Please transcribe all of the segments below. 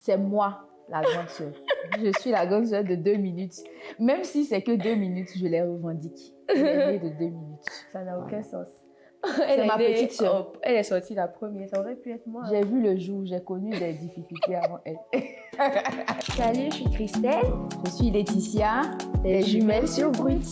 C'est moi, la grande sœur. Je suis la grande sœur de 2 minutes. Même si c'est que 2 minutes, je les revendique. Elle est née de 2 minutes. Ça n'a aucun sens. C'est ma petite sœur. Elle est sortie la première, ça aurait pu être moi. J'ai vu le jour, j'ai connu des difficultés avant elle. Salut, je suis Christelle. Je suis Laetitia, des jumelles sur Brut.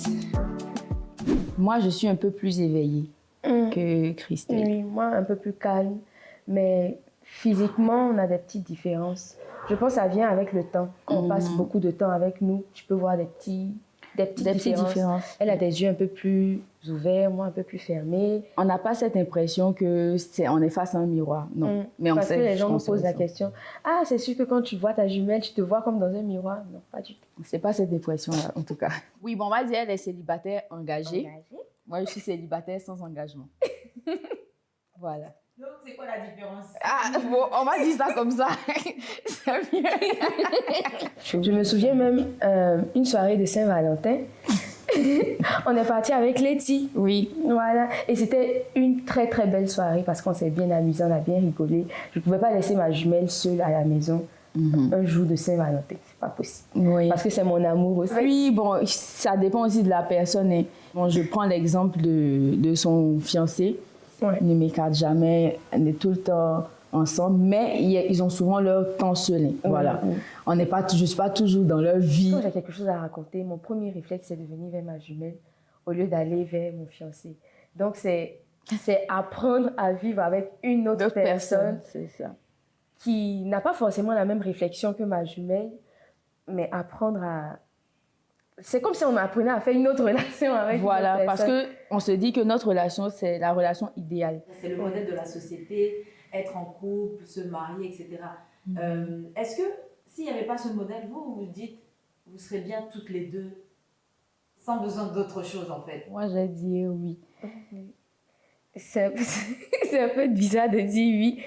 Moi, je suis un peu plus éveillée que Christelle. Oui, moi, un peu plus calme. Mais physiquement, on a des petites différences. Je pense que ça vient avec le temps. Quand on passe beaucoup de temps avec nous, tu peux voir des petites différences. Elle a des yeux un peu plus ouverts, moi un peu plus fermés. On n'a pas cette impression on est face à un miroir, non. Mais parce que les gens me posent la question, ah, c'est sûr que quand tu vois ta jumelle, tu te vois comme dans un miroir. Non, pas du tout. C'est pas cette impression-là, en tout cas. Oui, bon, on va dire elle est célibataire engagée. Moi, je suis célibataire sans engagement. Voilà. Donc, c'est quoi la différence? Ah, bon, on va dire ça comme ça. C'est mieux. Je me souviens même une soirée de Saint-Valentin. On est parti avec Letty. Oui. Voilà. Et c'était une très très belle soirée parce qu'on s'est bien amusé, on a bien rigolé. Je ne pouvais pas laisser ma jumelle seule à la maison un jour de Saint-Valentin. C'est pas possible. Oui. Parce que c'est mon amour aussi. Oui, bon, ça dépend aussi de la personne. Hein. Bon, je prends l'exemple de son fiancé. Ouais. Ils ne m'écartent jamais, on est tout le temps ensemble, mais ils ont souvent leur temps seul. Hein. Voilà. On n'est pas, je suis pas toujours dans leur vie. Quand j'ai quelque chose à raconter, mon premier réflexe, c'est de venir vers ma jumelle au lieu d'aller vers mon fiancé. Donc, c'est apprendre à vivre avec une autre personne c'est ça. Qui n'a pas forcément la même réflexion que ma jumelle, mais apprendre à... C'est comme si on apprenait à faire une autre relation avec une autre personne. Parce qu'on se dit que notre relation, c'est la relation idéale. C'est le modèle de la société, être en couple, se marier, etc. Est-ce que, s'il n'y avait pas ce modèle, vous dites, vous serez bien toutes les deux, sans besoin d'autre chose, en fait? Moi, j'ai dit oui. C'est un peu bizarre de dire oui,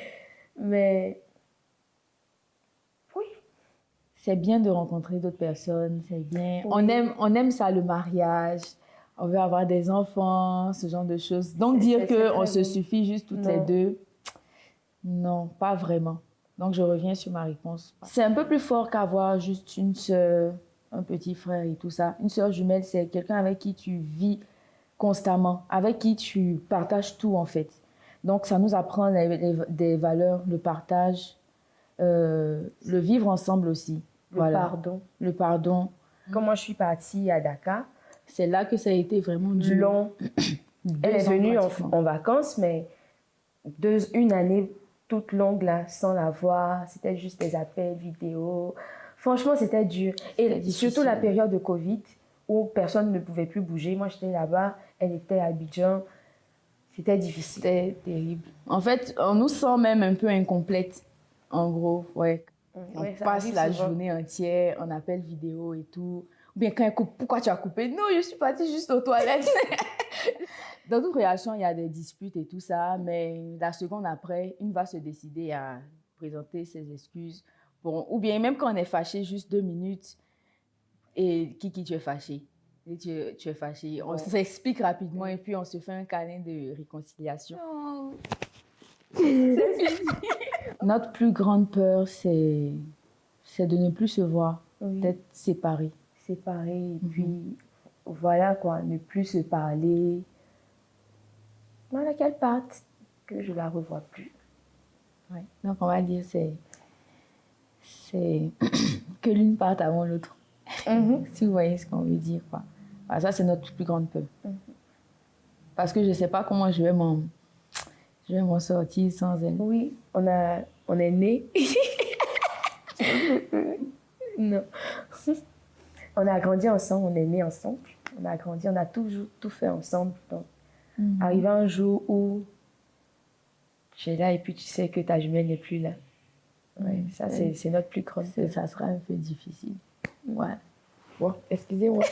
mais... Oui. C'est bien de rencontrer d'autres personnes, c'est bien. Oui. On aime ça, le mariage. On veut avoir des enfants, ce genre de choses. Donc, dire qu'on se suffit juste toutes les deux, non, pas vraiment. Donc, je reviens sur ma réponse. C'est un peu plus fort qu'avoir juste une sœur, un petit frère et tout ça. Une sœur jumelle, c'est quelqu'un avec qui tu vis constamment, avec qui tu partages tout, en fait. Donc, ça nous apprend des valeurs, le partage, le vivre ensemble aussi. Le pardon. Quand moi, je suis partie à Dakar, c'est là que ça a été vraiment long. Elle est venue en vacances, mais une année toute longue, là, sans la voir. C'était juste des appels vidéo. Franchement, c'était dur. Et surtout la période de Covid, où personne ne pouvait plus bouger. Moi, j'étais là-bas, elle était à Abidjan. C'était difficile. C'était terrible. En fait, on nous sent même un peu incomplète, en gros, ouais. On passe la journée entière, on appelle vidéo et tout. Ou bien quand elle coupe, pourquoi tu as coupé? Non, je suis partie juste aux toilettes. Dans toute relation, il y a des disputes et tout ça, mais la seconde après, une va se décider à présenter ses excuses. Bon, ou bien même quand on est fâché, juste 2 minutes, et qui tu es fâché? Et tu es fâché. On s'explique rapidement et puis on se fait un câlin de réconciliation. Oh. C'est fini. Notre plus grande peur, c'est de ne plus se voir, d'être séparés. Séparés, et puis voilà quoi, ne plus se parler. Voilà qu'elle parte, que je la revois plus. Ouais. Donc on va dire c'est que l'une parte avant l'autre. Si vous voyez ce qu'on veut dire, quoi. Alors ça, c'est notre plus grande peur. Parce que je ne sais pas comment je vais m'en sortir sans elle. Oui, on est nés. Non. On a grandi ensemble, on est nés ensemble. On a grandi, on a toujours tout fait ensemble. Donc, arrivé un jour où tu es là et puis tu sais que ta jumelle n'est plus là. Ouais, ça, c'est notre plus grande peur. Ça sera un peu difficile. Ouais. Bon, excusez-moi.